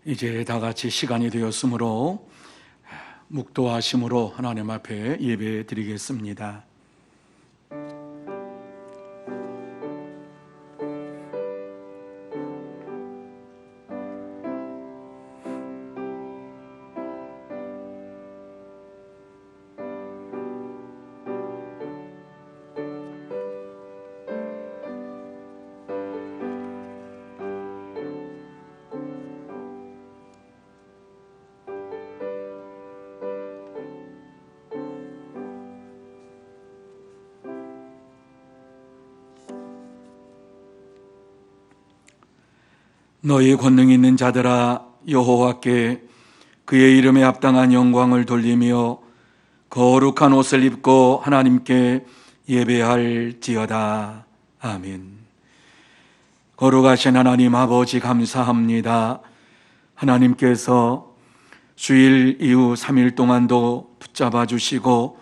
이제 다 같이 시간이 되었으므로 묵도하심으로 하나님 앞에 예배 드리겠습니다. 너희 권능 있는 자들아, 여호와께 그의 이름에 합당한 영광을 돌리며 거룩한 옷을 입고 하나님께 예배할지어다. 아멘. 거룩하신 하나님 아버지, 감사합니다. 하나님께서 주일 이후 3일 동안도 붙잡아 주시고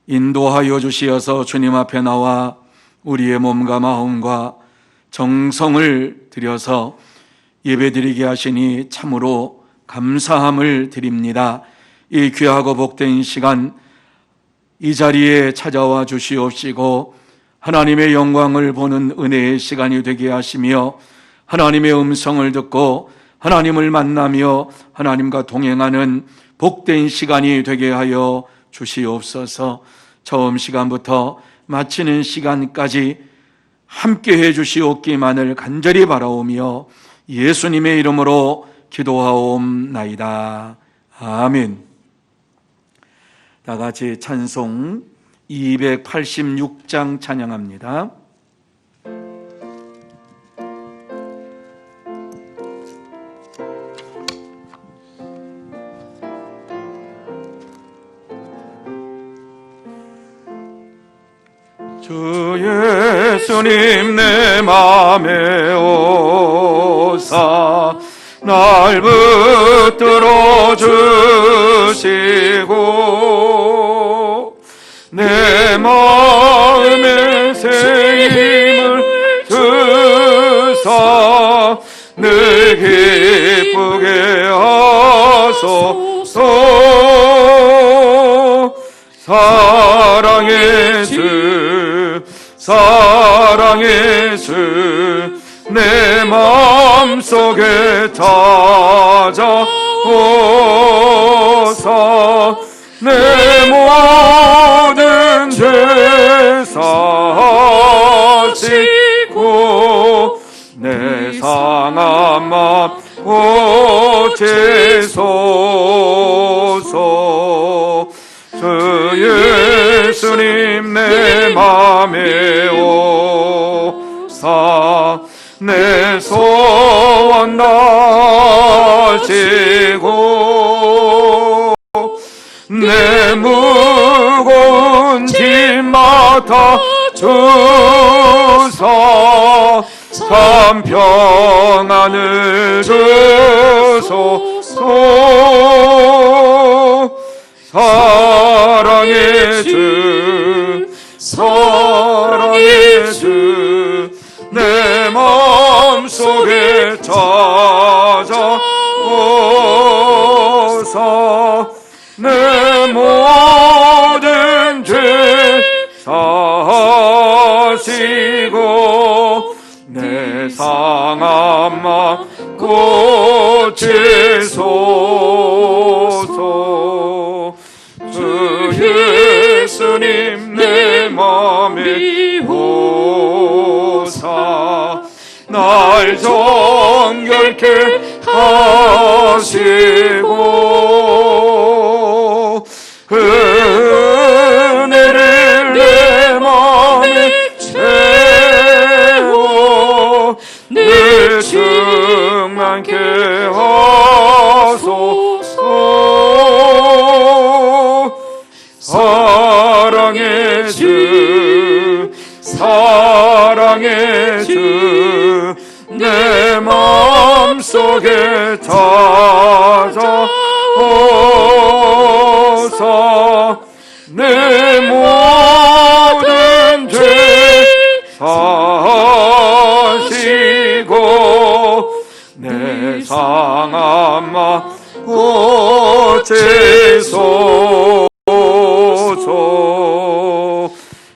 인도하여 주시어서 주님 앞에 나와 우리의 몸과 마음과 정성을 들여서 예배드리게 하시니 참으로 감사함을 드립니다. 이 귀하고 복된 시간, 이 자리에 찾아와 주시옵시고 하나님의 영광을 보는 은혜의 시간이 되게 하시며 하나님의 음성을 듣고 하나님을 만나며 하나님과 동행하는 복된 시간이 되게 하여 주시옵소서. 처음 시간부터 마치는 시간까지 함께 해 주시옵기만을 간절히 바라오며 예수님의 이름으로 기도하옵나이다. 아멘. 다 같이 찬송 286장 찬양합니다. 주 예수님 내 맘에 오사 날 붙들어 주시고 내 마음에 새 힘을 주사 늘 기쁘게 하소서. 사랑의 주, 사랑의 주, 내 마음속에 찾아오사 내 모든 죄 사시고 내 상한 맘 고치소서. 주 예수님 내 맘에 오사 내 소원 다시고 내 무거운 짐 맡아 주사 참 평안을 주소서. 사랑의 주, 사랑의 주, 내 마음속에 찾아오사 내 모든 죄 사시고 내 상한 맘 고치소서. 주 예수님 내 맘에 오사 날 정결케 하시고 은혜를 내 맘에 채워 늘 충만케 하소서. 사랑의 주, 사랑의 주, 내 마음속에 찾아오사 내 모든 죄 사시고 내 내 상한 마 고치소서.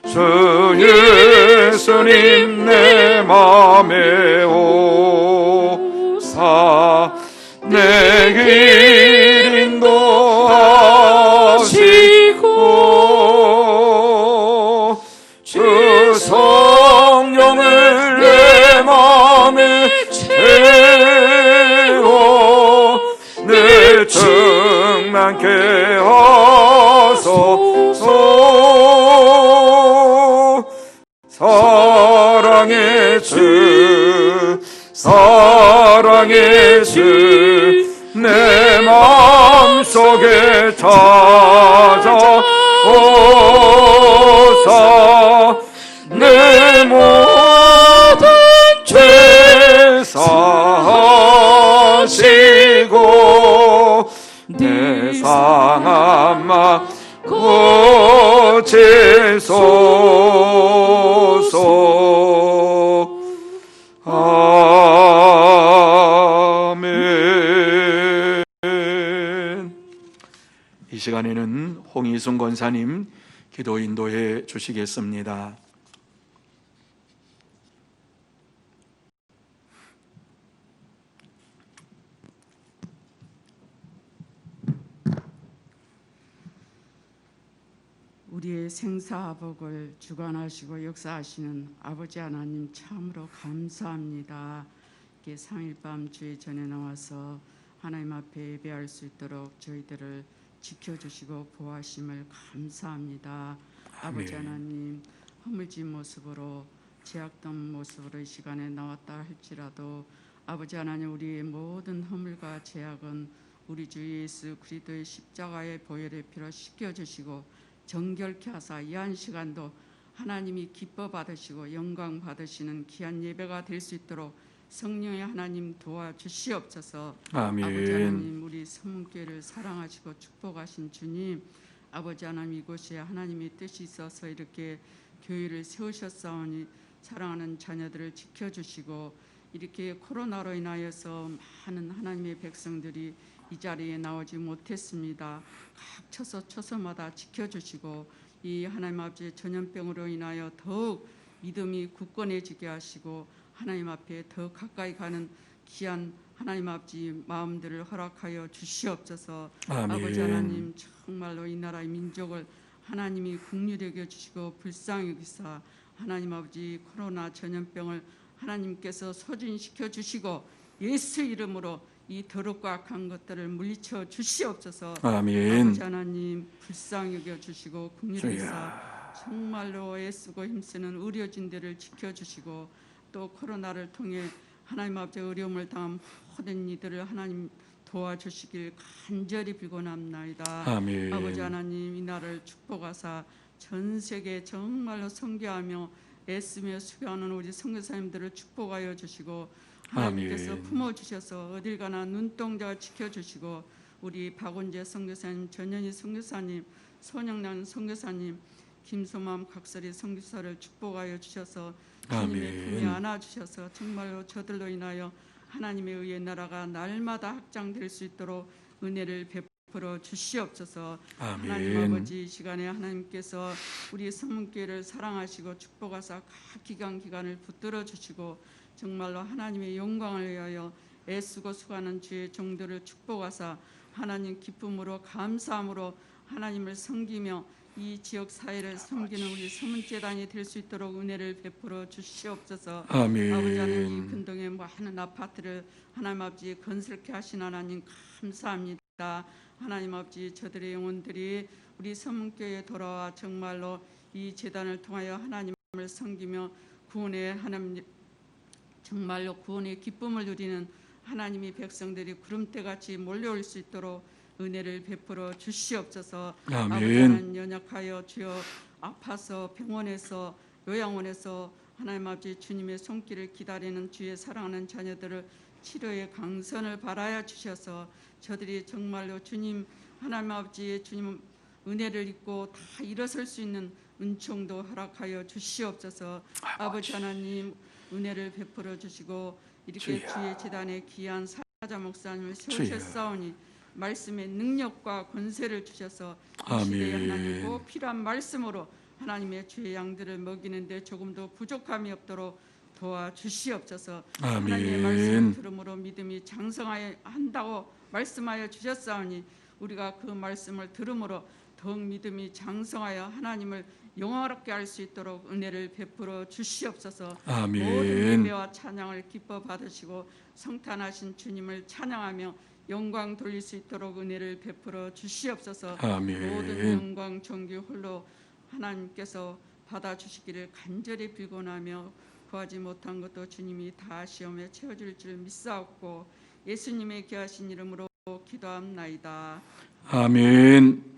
주 예수님 내 맘에 오사 내 길 인도하시고 주 성령을 내 맘에 채워 내 충만케 하소서. 사랑의 주 사랑의 주 내 마음속에 찾아오사 내 모든 죄 사하시고 내 상한 마 고치소서. 아멘. 이 시간에는 홍희순 권사님 기도 인도해 주시겠습니다. 우리의 생사화복을 주관하시고 역사하시는 아버지 하나님 참으로 감사합니다. 이렇게 3일밤 주의 전에 나와서 하나님 앞에 예배할 수 있도록 저희들을 지켜주시고 보호하심을 감사합니다. 아버지 하나님 허물진 모습으로 죄악된 모습으로 이 시간에 나왔다 할지라도 아버지 하나님 우리의 모든 허물과 죄악은 우리 주 예수 그리스도의 십자가의 보혈의 피로 씻겨주시고 정결케 하사 이 한 시간도 하나님이 기뻐 받으시고 영광 받으시는 귀한 예배가 될 수 있도록 성령의 하나님 도와주시옵소서. 아멘. 아버지 하나님 우리 성문교회를 사랑하시고 축복하신 주님, 아버지 하나님 이곳에 하나님의 뜻이 있어서 이렇게 교회를 세우셨사오니 사랑하는 자녀들을 지켜주시고 이렇게 코로나로 인하여서 많은 하나님의 백성들이 이 자리에 나오지 못했습니다. 각 처소마다 지켜주시고 이 하나님 아버지의 전염병으로 인하여 더욱 믿음이 굳건해지게 하시고 하나님 앞에 더 가까이 가는 귀한 하나님 아버지 마음들을 허락하여 주시옵소서. 아멘. 아버지 하나님 정말로 이 나라의 민족을 하나님이 긍휼히 여겨주시고 불쌍히 여기사 하나님 아버지 코로나 전염병을 하나님께서 소진시켜 주시고 예수 이름으로 이 더럽고 악한 것들을 물리쳐 주시옵소서. 아멘. 아버지 하나님 불쌍히 여겨 주시고 긍휼히 여기사 정말로 애쓰고 힘쓰는 의료진들을 지켜주시고 또 코로나를 통해 하나님 아버지 어려움을 당한 모든 이들을 하나님 도와주시길 간절히 빌고납나이다. 아멘. 아버지 하나님 이 날을 축복하사 전 세계 정말로 선교하며 애쓰며 수고하는 우리 선교사님들을 축복하여 주시고 하나님께서 아멘. 품어주셔서 어딜 가나 눈동자 지켜주시고 우리 박원재 선교사님, 전현희 선교사님, 손영란 선교사님, 김소맘 각설이 선교사를 축복하여 주셔서 주님의 품에 안아주셔서 정말로 저들로 인하여 하나님의 의의 나라가 날마다 확장될 수 있도록 은혜를 베풀어 주시옵소서. 아멘. 하나님 아버지 이 시간에 하나님께서 우리 성문교회를 사랑하시고 축복하사 각 기간을 붙들어 주시고 정말로 하나님의 영광을 위하여 애쓰고 수고하는 주의 종들을 축복하사 하나님 기쁨으로 감사함으로 하나님을 섬기며 이 지역 사회를 섬기는 우리 서문재단이 될 수 있도록 은혜를 베풀어 주시옵소서. 아멘. 아버지 하나님 이 근동의 많은 아파트를 하나님 아버지 건설케 하신 하나님 감사합니다. 하나님 아버지 저들의 영혼들이 우리 서문교회에 돌아와 정말로 이 재단을 통하여 하나님을 섬기며 구원의 하나님 정말로 구원의 기쁨을 누리는 하나님의 백성들이 구름대같이 몰려올 수 있도록 은혜를 베풀어 주시옵소서. 아멘. 아버지 하나님 연약하여 주여 아파서 병원에서 요양원에서 하나님 아버지 주님의 손길을 기다리는 주의 사랑하는 자녀들을 치료의 강선을 바라여 주셔서 저들이 정말로 주님 하나님 아버지의 주님 은혜를 입고 다 일어설 수 있는 은총도 허락하여 주시옵소서. 아버지 하나님 은혜를 베풀어 주시고 이렇게 주여. 주의 재단의 귀한 사자 목사님을 세우셨사오니 말씀의 능력과 권세를 주셔서 이 시대에 하나님 꼭 필요한 말씀으로 하나님의 주의 양들을 먹이는데 조금도 부족함이 없도록 도와주시옵소서. 하나님의 말씀을 들음으로 믿음이 장성하여 한다고 말씀하여 주셨사오니 우리가 그 말씀을 들음으로 더욱 믿음이 장성하여 하나님을 영화롭게 할 수 있도록 은혜를 베풀어 주시옵소서. 모든 예배와 찬양을 기뻐 받으시고 성탄하신 주님을 찬양하며 영광 돌릴 수 있도록 은혜를 베풀어 주시옵소서. 모든 영광 존귀 홀로 하나님께서 받아주시기를 간절히 빌고나며 구하지 못한 것도 주님이 다 하시오며 채워줄 줄 믿사옵고 예수님의 귀하신 이름으로 기도합나이다. 아멘.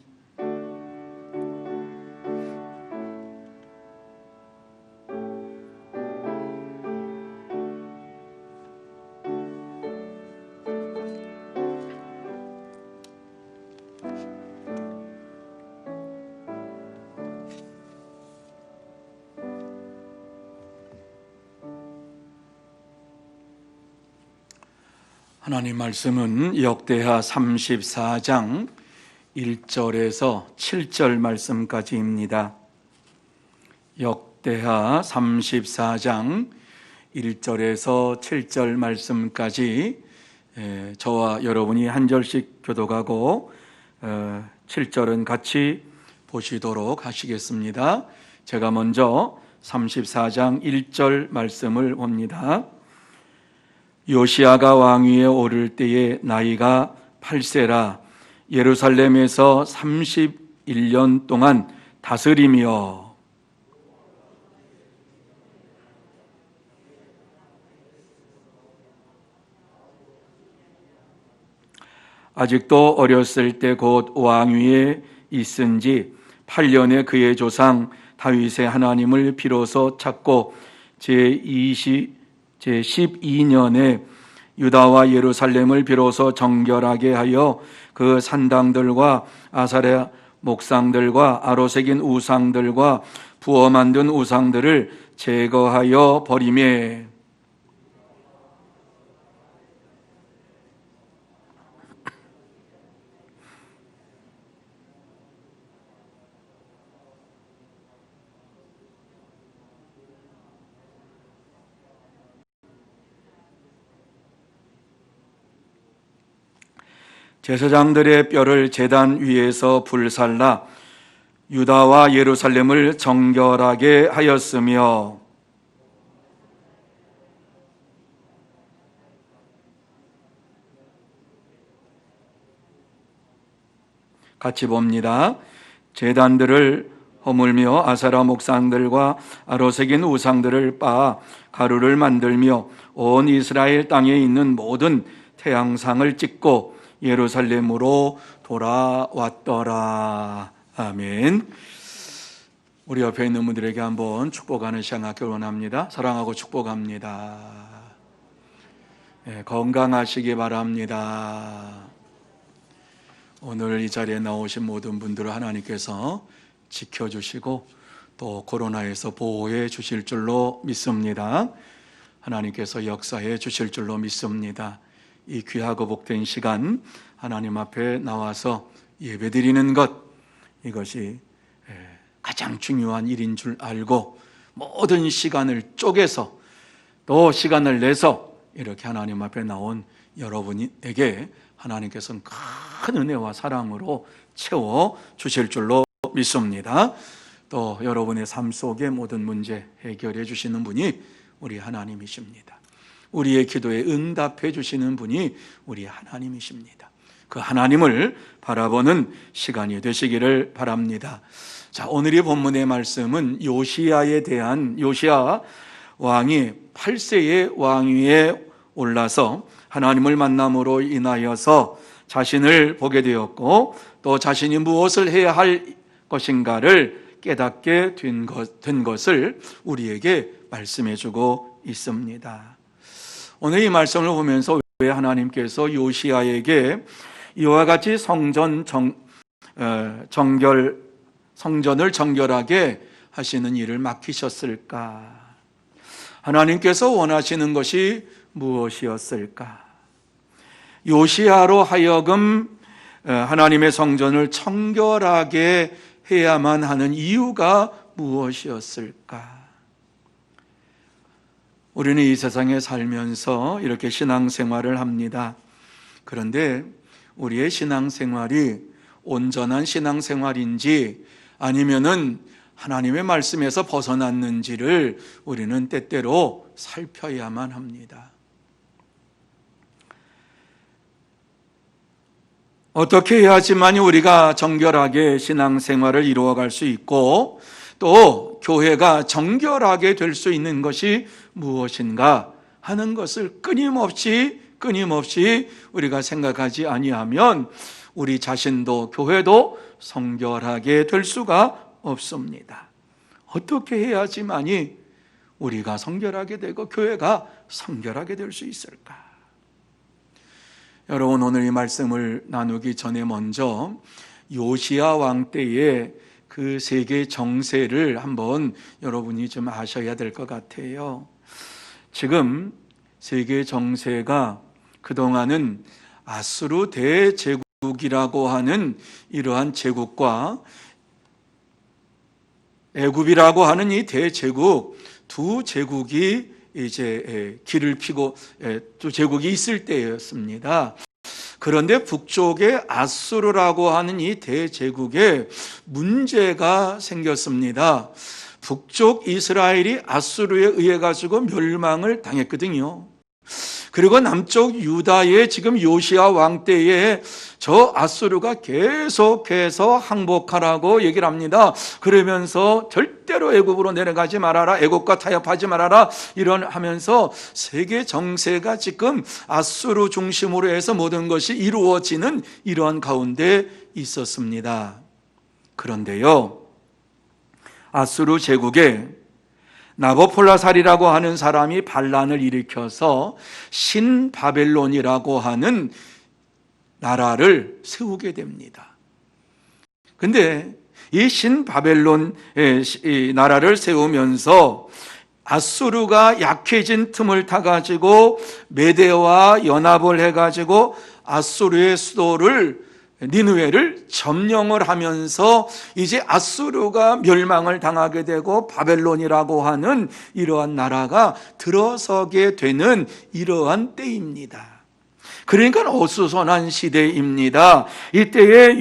하나님 말씀은 역대하 34장 1절에서 7절 말씀까지입니다. 역대하 34장 1절에서 7절 말씀까지 저와 여러분이 한 절씩 교독하고 7절은 같이 보시도록 하시겠습니다. 제가 먼저 34장 1절 말씀을 봅니다. 요시야가 왕위에 오를 때에 나이가 8세라 예루살렘에서 31년 동안 다스리며 아직도 어렸을 때 곧 왕위에 있은 지 8년에 그의 조상 다윗의 하나님을 비로소 찾고 제12년에 유다와 예루살렘을 비로소 정결하게 하여 그 산당들과 아사랴 목상들과 아로새긴 우상들과 부어 만든 우상들을 제거하여 버리매 제사장들의 뼈를 제단 위에서 불살라 유다와 예루살렘을 정결하게 하였으며 같이 봅니다. 제단들을 허물며 아사라 목상들과 아로새긴 우상들을 빻아 가루를 만들며 온 이스라엘 땅에 있는 모든 태양상을 찍고 예루살렘으로 돌아왔더라. 아멘. 우리 옆에 있는 분들에게 한번 축복하는 시간 갖기를 원합니다. 사랑하고 축복합니다. 건강하시기 바랍니다. 오늘 이 자리에 나오신 모든 분들을 하나님께서 지켜주시고 또 코로나에서 보호해 주실 줄로 믿습니다. 하나님께서 역사해 주실 줄로 믿습니다. 이 귀하고 복된 시간 하나님 앞에 나와서 예배드리는 것, 이것이 가장 중요한 일인 줄 알고 모든 시간을 쪼개서 또 시간을 내서 이렇게 하나님 앞에 나온 여러분에게 하나님께서는 큰 은혜와 사랑으로 채워 주실 줄로 믿습니다. 또 여러분의 삶 속의 모든 문제 해결해 주시는 분이 우리 하나님이십니다. 우리의 기도에 응답해 주시는 분이 우리 하나님이십니다. 그 하나님을 바라보는 시간이 되시기를 바랍니다. 자, 오늘의 본문의 말씀은 요시야에 대한, 요시야 왕이 8세의 왕위에 올라서 하나님을 만남으로 인하여서 자신을 보게 되었고 또 자신이 무엇을 해야 할 것인가를 깨닫게 된 것을 우리에게 말씀해 주고 있습니다. 오늘 이 말씀을 보면서 왜 하나님께서 요시야에게 이와 같이 성전을 정결하게 하시는 일을 맡기셨을까? 하나님께서 원하시는 것이 무엇이었을까? 요시야로 하여금 하나님의 성전을 청결하게 해야만 하는 이유가 무엇이었을까? 우리는 이 세상에 살면서 이렇게 신앙생활을 합니다. 그런데 우리의 신앙생활이 온전한 신앙생활인지 아니면은 하나님의 말씀에서 벗어났는지를 우리는 때때로 살펴야만 합니다. 어떻게 해야지만 우리가 정결하게 신앙생활을 이루어갈 수 있고 또 교회가 정결하게 될 수 있는 것이 무엇인가 하는 것을 끊임없이 우리가 생각하지 아니하면 우리 자신도 교회도 성결하게 될 수가 없습니다. 어떻게 해야지만이 우리가 성결하게 되고 교회가 성결하게 될 수 있을까? 여러분, 오늘 이 말씀을 나누기 전에 먼저 요시야 왕 때의 그 세계 정세를 한번 여러분이 좀 아셔야 될 것 같아요. 지금 세계 정세가 그동안은 아수르 대제국이라고 하는 이러한 제국과 애굽이라고 하는 이 대제국, 두 제국이 이제 길을 피고 두 제국이 있을 때였습니다. 그런데 북쪽에 아수르라고 하는 이 대제국에 문제가 생겼습니다. 북쪽 이스라엘이 아수르에 의해 가지고 멸망을 당했거든요. 그리고 남쪽 유다의 지금 요시야 왕 때에 저 아수르가 계속해서 항복하라고 얘기를 합니다. 그러면서 절대로 애굽으로 내려가지 말아라, 애굽과 타협하지 말아라, 이런 하면서 세계 정세가 지금 아수르 중심으로 해서 모든 것이 이루어지는 이러한 가운데 있었습니다. 그런데요, 아수르 제국에 나보폴라살이라고 하는 사람이 반란을 일으켜서 신바벨론이라고 하는 나라를 세우게 됩니다. 근데 이 신바벨론 나라를 세우면서 아수르가 약해진 틈을 타가지고 메대와 연합을 해가지고 아수르의 수도를 니느웨를 점령을 하면서 이제 아수르가 멸망을 당하게 되고 바벨론이라고 하는 이러한 나라가 들어서게 되는 이러한 때입니다. 그러니까 어수선한 시대입니다. 이때의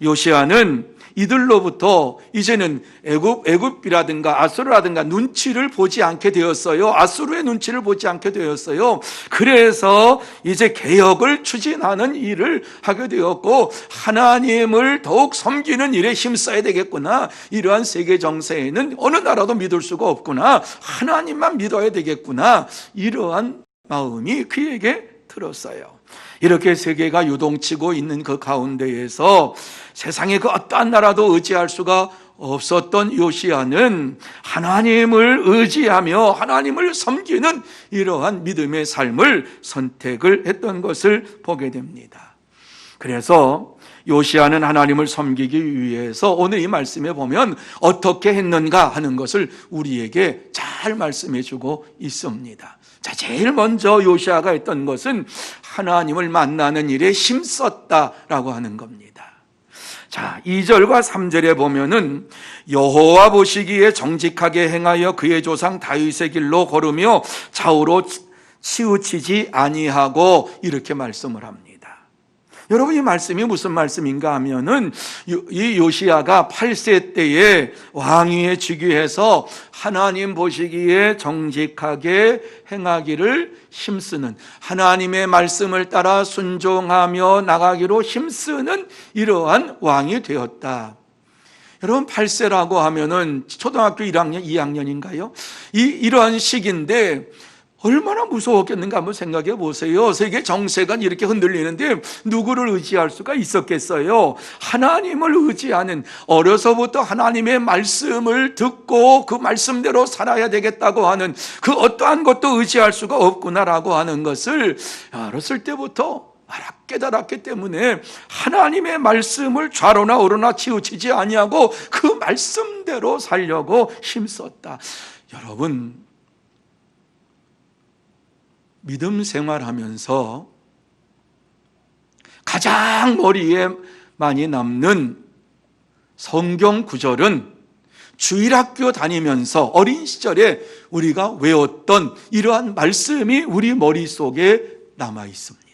요시야는 이들로부터 이제는 애굽이라든가 아수르라든가 눈치를 보지 않게 되었어요. 아수르의 눈치를 보지 않게 되었어요. 그래서 이제 개혁을 추진하는 일을 하게 되었고 하나님을 더욱 섬기는 일에 힘써야 되겠구나. 이러한 세계 정세에는 어느 나라도 믿을 수가 없구나. 하나님만 믿어야 되겠구나. 이러한 마음이 그에게 들었어요. 이렇게 세계가 유동치고 있는 그 가운데에서 세상의 그 어떠한 나라도 의지할 수가 없었던 요시야는 하나님을 의지하며 하나님을 섬기는 이러한 믿음의 삶을 선택을 했던 것을 보게 됩니다. 그래서 요시야는 하나님을 섬기기 위해서 오늘 이 말씀에 보면 어떻게 했는가 하는 것을 우리에게 잘 말씀해 주고 있습니다. 자, 제일 먼저 요시야가 했던 것은 하나님을 만나는 일에 힘썼다라고 하는 겁니다. 자, 2절과 3절에 보면은 여호와 보시기에 정직하게 행하여 그의 조상 다윗의 길로 걸으며 좌우로 치우치지 아니하고 이렇게 말씀을 합니다. 여러분, 이 말씀이 무슨 말씀인가 하면은 이 요시야가 8세 때에 왕위에 즉위해서 하나님 보시기에 정직하게 행하기를 힘쓰는, 하나님의 말씀을 따라 순종하며 나가기로 힘쓰는 이러한 왕이 되었다. 여러분, 8세라고 하면은 초등학교 1학년, 2학년인가요? 이러한 시기인데 얼마나 무서웠겠는가 한번 생각해 보세요. 세계 정세가 이렇게 흔들리는데 누구를 의지할 수가 있었겠어요? 하나님을 의지하는, 어려서부터 하나님의 말씀을 듣고 그 말씀대로 살아야 되겠다고 하는 그 어떠한 것도 의지할 수가 없구나라고 하는 것을 어렸을 때부터 깨달았기 때문에 하나님의 말씀을 좌로나 우로나 치우치지 아니하고 그 말씀대로 살려고 힘썼다. 여러분, 믿음 생활하면서 가장 머리에 많이 남는 성경 구절은 주일학교 다니면서 어린 시절에 우리가 외웠던 이러한 말씀이 우리 머릿속에 남아 있습니다.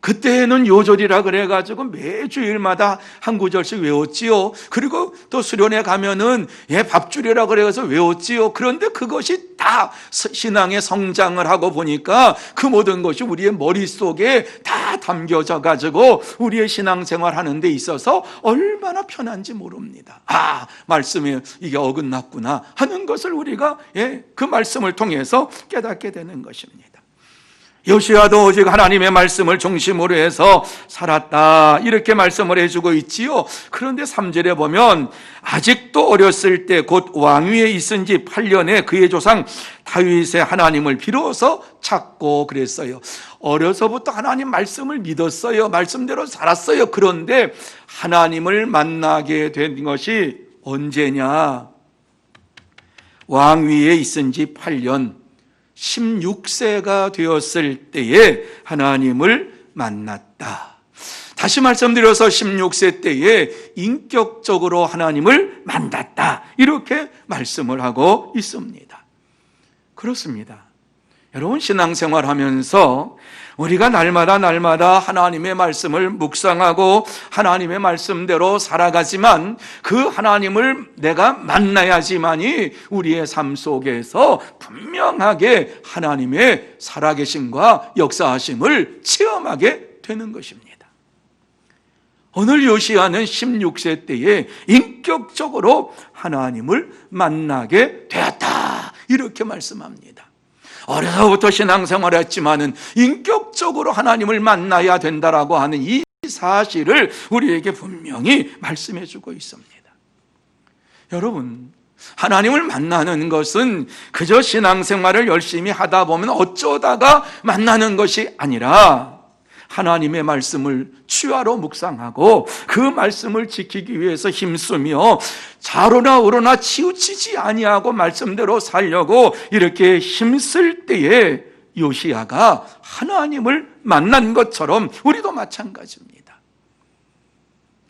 그때는 요절이라 그래가지고 매주일마다 한 구절씩 외웠지요. 그리고 또 수련회 가면은 밥줄이라 그래서 외웠지요. 그런데 그것이 다 신앙의 성장을 하고 보니까 그 모든 것이 우리의 머릿속에 다 담겨져 가지고 우리의 신앙생활 하는 데 있어서 얼마나 편한지 모릅니다. 말씀에 이게 어긋났구나 하는 것을 우리가 그 말씀을 통해서 깨닫게 되는 것입니다. 요시야도 오직 하나님의 말씀을 중심으로 해서 살았다, 이렇게 말씀을 해주고 있지요. 그런데 3절에 보면 아직도 어렸을 때 곧 왕위에 있은 지 8년에 그의 조상 다윗의 하나님을 비로소 찾고 그랬어요. 어려서부터 하나님 말씀을 믿었어요. 말씀대로 살았어요. 그런데 하나님을 만나게 된 것이 언제냐? 왕위에 있은 지 8년 16세가 되었을 때에 하나님을 만났다. 다시 말씀드려서 16세 때에 인격적으로 하나님을 만났다, 이렇게 말씀을 하고 있습니다. 그렇습니다. 여러분, 신앙생활 하면서 우리가 날마다 하나님의 말씀을 묵상하고 하나님의 말씀대로 살아가지만 그 하나님을 내가 만나야지만이 우리의 삶 속에서 분명하게 하나님의 살아계심과 역사하심을 체험하게 되는 것입니다. 오늘 요시야는 16세 때에 인격적으로 하나님을 만나게 되었다, 이렇게 말씀합니다. 어려서부터 신앙생활을 했지만은 인격적으로 하나님을 만나야 된다라고 하는 이 사실을 우리에게 분명히 말씀해 주고 있습니다. 여러분, 하나님을 만나는 것은 그저 신앙생활을 열심히 하다 보면 어쩌다가 만나는 것이 아니라 하나님의 말씀을 취하로 묵상하고 그 말씀을 지키기 위해서 힘쓰며 좌로나 우로나 치우치지 아니하고 말씀대로 살려고 이렇게 힘쓸 때에 요시야가 하나님을 만난 것처럼 우리도 마찬가지입니다.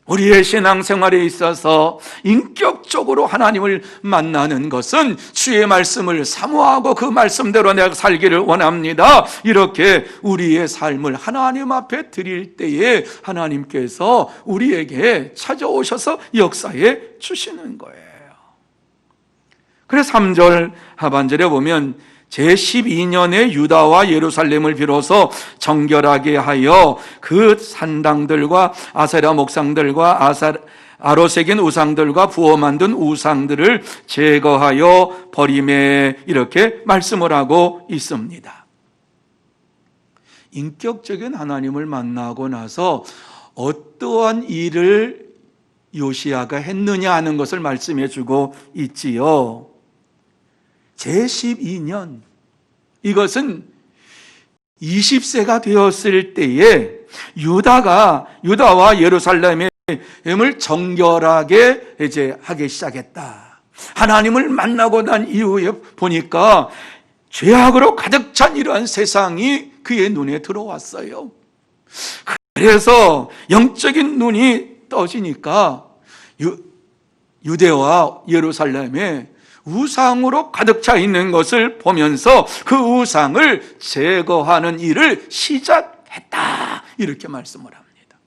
우리의 신앙생활에 있어서 인격적으로 하나님을 만나는 것은 주의 말씀을 사모하고 그 말씀대로 내가 살기를 원합니다, 이렇게 우리의 삶을 하나님 앞에 드릴 때에 하나님께서 우리에게 찾아오셔서 역사해 주시는 거예요. 그래서 3절 하반절에 보면 제12년에 유다와 예루살렘을 비로소 정결하게 하여 그 산당들과 아세라 목상들과 아로새긴 우상들과 부어 만든 우상들을 제거하여 버림에, 이렇게 말씀을 하고 있습니다. 인격적인 하나님을 만나고 나서 어떠한 일을 요시야가 했느냐 하는 것을 말씀해 주고 있지요. 제12년, 이것은 20세가 되었을 때에 유다와 예루살렘을 정결하게 이제 하기 시작했다. 하나님을 만나고 난 이후에 보니까 죄악으로 가득 찬 이러한 세상이 그의 눈에 들어왔어요. 그래서 영적인 눈이 떠지니까 유대와 예루살렘에 우상으로 가득 차 있는 것을 보면서 그 우상을 제거하는 일을 시작했다, 이렇게 말씀을 합니다.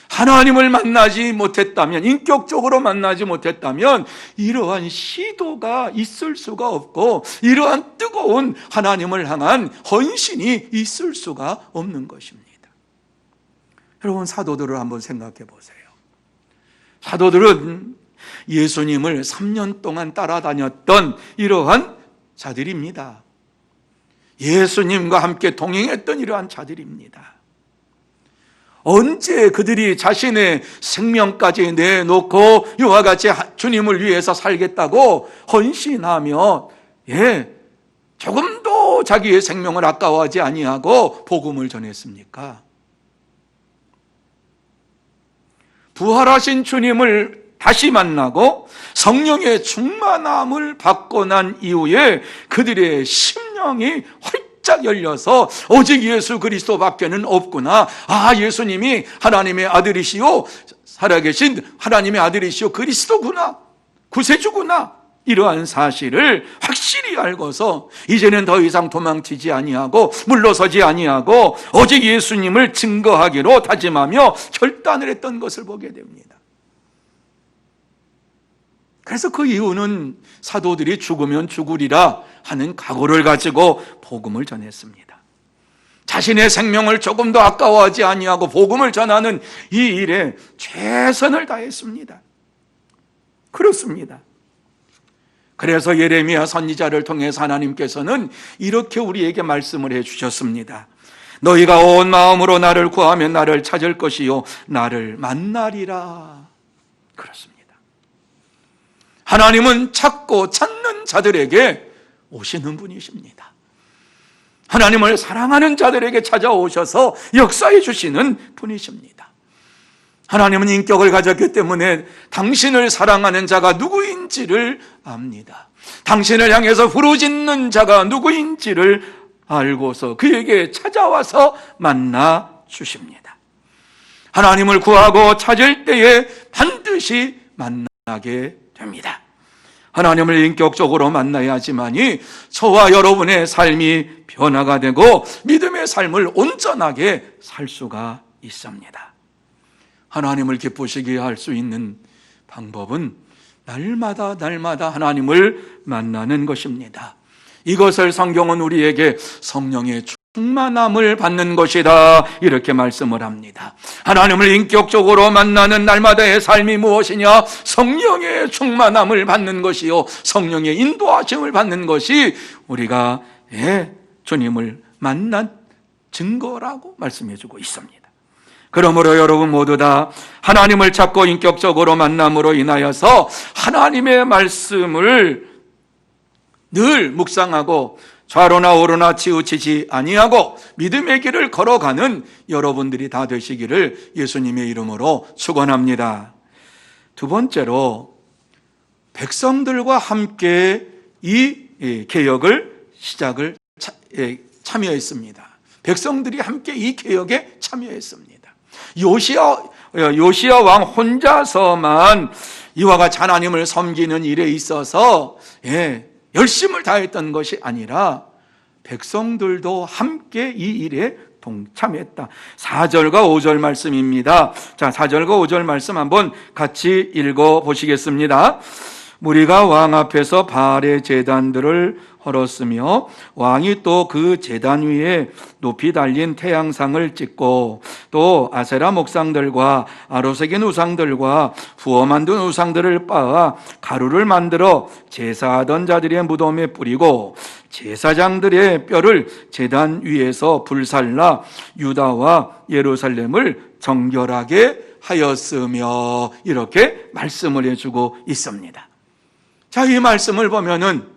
하나님을 만나지 못했다면, 인격적으로 만나지 못했다면 이러한 시도가 있을 수가 없고 이러한 뜨거운 하나님을 향한 헌신이 있을 수가 없는 것입니다. 여러분, 사도들을 한번 생각해 보세요. 사도들은 예수님을 3년 동안 따라다녔던 이러한 자들입니다. 예수님과 함께 동행했던 이러한 자들입니다. 언제 그들이 자신의 생명까지 내놓고 이와 같이 주님을 위해서 살겠다고 헌신하며 조금도 자기의 생명을 아까워하지 아니하고 복음을 전했습니까? 부활하신 주님을 다시 만나고 성령의 충만함을 받고 난 이후에 그들의 심령이 활짝 열려서 오직 예수 그리스도밖에는 없구나. 아, 예수님이 하나님의 아들이시오, 살아계신 하나님의 아들이시오, 그리스도구나, 구세주구나, 이러한 사실을 확실히 알고서 이제는 더 이상 도망치지 아니하고 물러서지 아니하고 오직 예수님을 증거하기로 다짐하며 결단을 했던 것을 보게 됩니다. 그래서 그 이유는 사도들이 죽으면 죽으리라 하는 각오를 가지고 복음을 전했습니다. 자신의 생명을 조금도 아까워하지 아니하고 복음을 전하는 이 일에 최선을 다했습니다. 그렇습니다. 그래서 예레미야 선지자를 통해서 하나님께서는 이렇게 우리에게 말씀을 해주셨습니다. 너희가 온 마음으로 나를 구하면 나를 찾을 것이요 나를 만나리라. 그렇습니다. 하나님은 찾고 찾는 자들에게 오시는 분이십니다. 하나님을 사랑하는 자들에게 찾아오셔서 역사해 주시는 분이십니다. 하나님은 인격을 가졌기 때문에 당신을 사랑하는 자가 누구인지를 압니다. 당신을 향해서 부르짖는 자가 누구인지를 알고서 그에게 찾아와서 만나 주십니다. 하나님을 구하고 찾을 때에 반드시 만나게 됩니다. 하나님을 인격적으로 만나야지만이 저와 여러분의 삶이 변화가 되고 믿음의 삶을 온전하게 살 수가 있습니다. 하나님을 기쁘시게 할 수 있는 방법은 날마다 하나님을 만나는 것입니다. 이것을 성경은 우리에게 성령의 충만함을 받는 것이다 이렇게 말씀을 합니다. 하나님을 인격적으로 만나는 날마다의 삶이 무엇이냐? 성령의 충만함을 받는 것이요 성령의 인도하심을 받는 것이 우리가 주님을 만난 증거라고 말씀해 주고 있습니다. 그러므로 여러분 모두 다 하나님을 찾고 인격적으로 만남으로 인하여서 하나님의 말씀을 늘 묵상하고 좌로나 우로나 치우치지 아니하고 믿음의 길을 걸어가는 여러분들이 다 되시기를 예수님의 이름으로 축원합니다. 두 번째로 백성들과 함께 이 개혁을 시작을 참여했습니다. 백성들이 함께 이 개혁에 참여했습니다. 요시야 왕 혼자서만 이와 같이 하나님을 섬기는 일에 있어서 열심을 다했던 것이 아니라 백성들도 함께 이 일에 동참했다. 4절과 5절 말씀입니다. 자, 4절과 5절 말씀 한번 같이 읽어 보시겠습니다. 무리가 왕 앞에서 바알의 제단들을 헐었으며 왕이 또 그 제단 위에 높이 달린 태양상을 찍고 또 아세라 목상들과 아로새긴 우상들과 부어 만든 우상들을 빻아 가루를 만들어 제사하던 자들의 무덤에 뿌리고 제사장들의 뼈를 제단 위에서 불살라 유다와 예루살렘을 정결하게 하였으며 이렇게 말씀을 해주고 있습니다. 자, 이 말씀을 보면은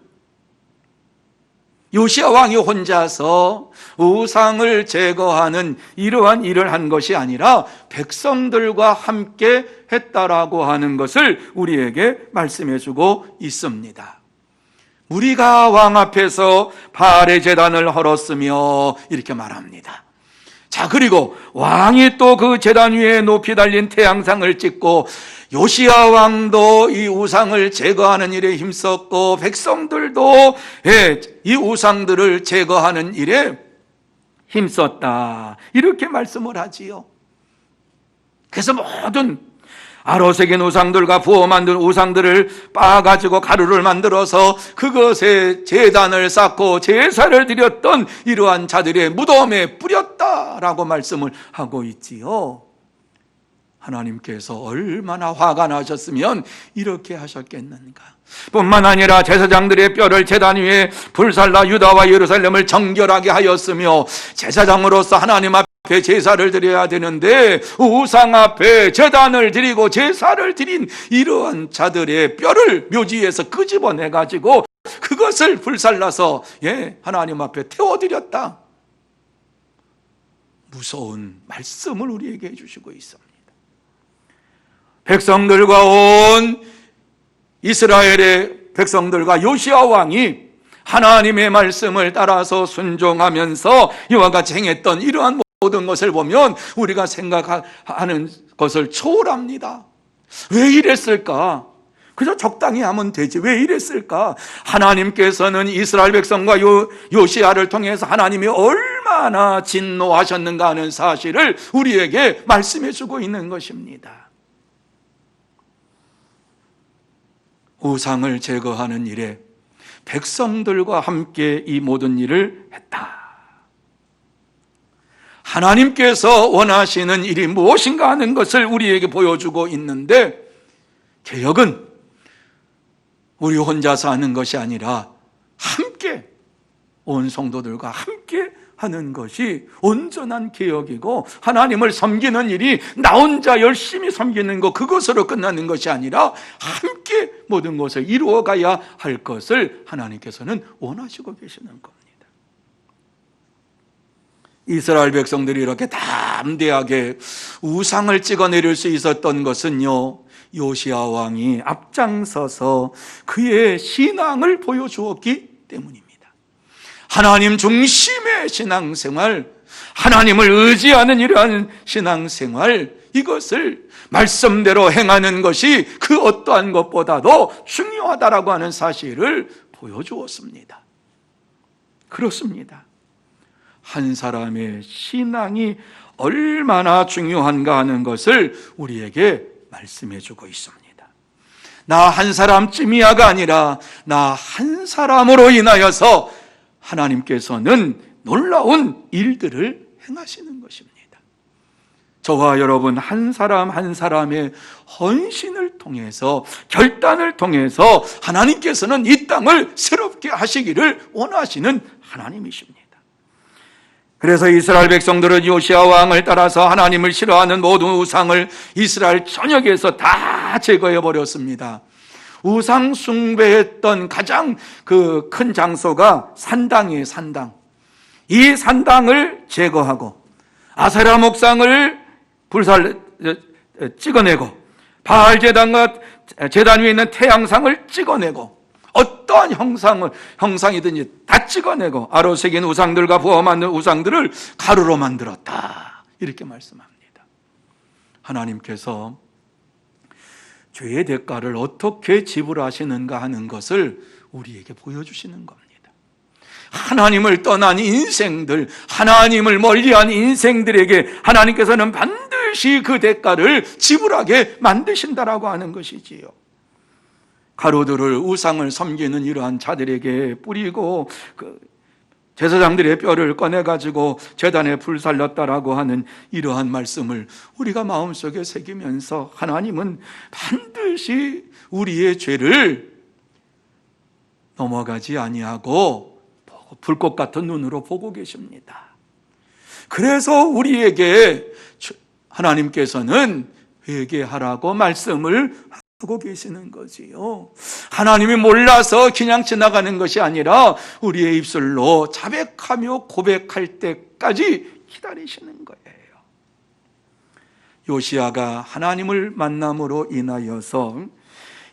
요시야 왕이 혼자서 우상을 제거하는 이러한 일을 한 것이 아니라 백성들과 함께 했다라고 하는 것을 우리에게 말씀해 주고 있습니다. 우리가 왕 앞에서 바알의 제단을 헐었으며 이렇게 말합니다. 자, 그리고 왕이 또 그 제단 위에 높이 달린 태양상을 찍고 요시야 왕도 이 우상을 제거하는 일에 힘썼고 백성들도 이 우상들을 제거하는 일에 힘썼다 이렇게 말씀을 하지요. 그래서 모든 아로새긴 우상들과 부어 만든 우상들을 빻아가지고 가루를 만들어서 그것에 제단을 쌓고 제사를 드렸던 이러한 자들의 무덤에 뿌렸다라고 말씀을 하고 있지요. 하나님께서 얼마나 화가 나셨으면 이렇게 하셨겠는가. 뿐만 아니라 제사장들의 뼈를 제단 위에 불살라 유다와 예루살렘을 정결하게 하였으며 제사장으로서 하나님 앞에 제사를 드려야 되는데 우상 앞에 제단을 드리고 제사를 드린 이러한 자들의 뼈를 묘지에서 끄집어내가지고 그것을 불살라서 하나님 앞에 태워드렸다. 무서운 말씀을 우리에게 해주시고 있습니다. 백성들과 온 이스라엘의 백성들과 요시야 왕이 하나님의 말씀을 따라서 순종하면서 이와 같이 행했던 이러한 모든 것을 보면 우리가 생각하는 것을 초월합니다. 왜 이랬을까? 그저 적당히 하면 되지. 왜 이랬을까? 하나님께서는 이스라엘 백성과 요시야를 통해서 하나님이 얼마나 진노하셨는가 하는 사실을 우리에게 말씀해 주고 있는 것입니다. 우상을 제거하는 일에 백성들과 함께 이 모든 일을 했다. 하나님께서 원하시는 일이 무엇인가 하는 것을 우리에게 보여주고 있는데, 개혁은 우리 혼자서 하는 것이 아니라 함께, 온 성도들과 함께 하는 것이 온전한 개혁이고, 하나님을 섬기는 일이 나 혼자 열심히 섬기는 것, 그것으로 끝나는 것이 아니라 함께 모든 것을 이루어가야 할 것을 하나님께서는 원하시고 계시는 겁니다. 이스라엘 백성들이 이렇게 담대하게 우상을 찍어내릴 수 있었던 것은요, 요시야 왕이 앞장서서 그의 신앙을 보여주었기 때문입니다. 하나님 중심의 신앙생활, 하나님을 의지하는 이러한 신앙생활, 이것을 말씀대로 행하는 것이 그 어떠한 것보다도 중요하다라고 하는 사실을 보여주었습니다. 그렇습니다. 한 사람의 신앙이 얼마나 중요한가 하는 것을 우리에게 말씀해 주고 있습니다. 나 한 사람쯤이야가 아니라 나 한 사람으로 인하여서 하나님께서는 놀라운 일들을 행하시는 것입니다. 저와 여러분 한 사람 한 사람의 헌신을 통해서, 결단을 통해서 하나님께서는 이 땅을 새롭게 하시기를 원하시는 하나님이십니다. 그래서 이스라엘 백성들은 요시야 왕을 따라서 하나님을 싫어하는 모든 우상을 이스라엘 전역에서 다 제거해 버렸습니다. 우상 숭배했던 가장 그 큰 장소가 산당이에요. 산당. 이 산당을 제거하고 아세라 목상을 찍어내고 바알 제단과 제단 위에 있는 태양상을 찍어내고 어떠한 형상이든지 다 찍어내고 아로 새긴 우상들과 부어 만든 우상들을 가루로 만들었다. 이렇게 말씀합니다. 하나님께서 죄의 대가를 어떻게 지불하시는가 하는 것을 우리에게 보여주시는 겁니다. 하나님을 떠난 인생들, 하나님을 멀리한 인생들에게 하나님께서는 반드시 그 대가를 지불하게 만드신다라고 하는 것이지요. 가루들을 우상을 섬기는 이러한 자들에게 뿌리고 제사장들의 뼈를 꺼내가지고 제단에 불살렸다라고 하는 이러한 말씀을 우리가 마음속에 새기면서 하나님은 반드시 우리의 죄를 넘어가지 아니하고 불꽃 같은 눈으로 보고 계십니다. 그래서 우리에게 하나님께서는 회개하라고 말씀을 하고 계시는 거지요. 하나님이 몰라서 그냥 지나가는 것이 아니라 우리의 입술로 자백하며 고백할 때까지 기다리시는 거예요. 요시야가 하나님을 만남으로 인하여서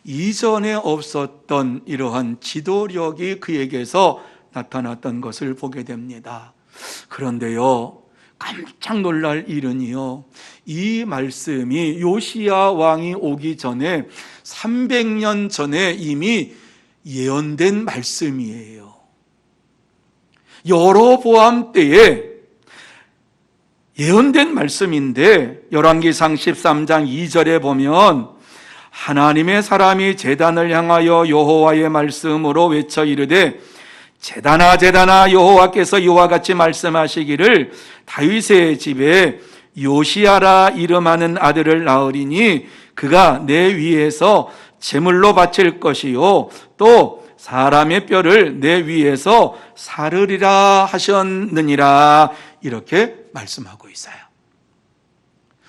이전에 없었던 이러한 지도력이 그에게서 나타났던 것을 보게 됩니다. 그런데요, 깜짝 놀랄 일은요, 이 말씀이 요시야 왕이 오기 전에 300년 전에 이미 예언된 말씀이에요. 여로보암 때에 예언된 말씀인데 열왕기상 13장 2절에 보면 하나님의 사람이 제단을 향하여 여호와의 말씀으로 외쳐 이르되 제단아 제단아 여호와께서 이와 같이 말씀하시기를 다윗의 집에 요시야라 이름하는 아들을 낳으리니 그가 내 위에서 제물로 바칠 것이요 또 사람의 뼈를 내 위에서 사르리라 하셨느니라. 이렇게 말씀하고 있어요.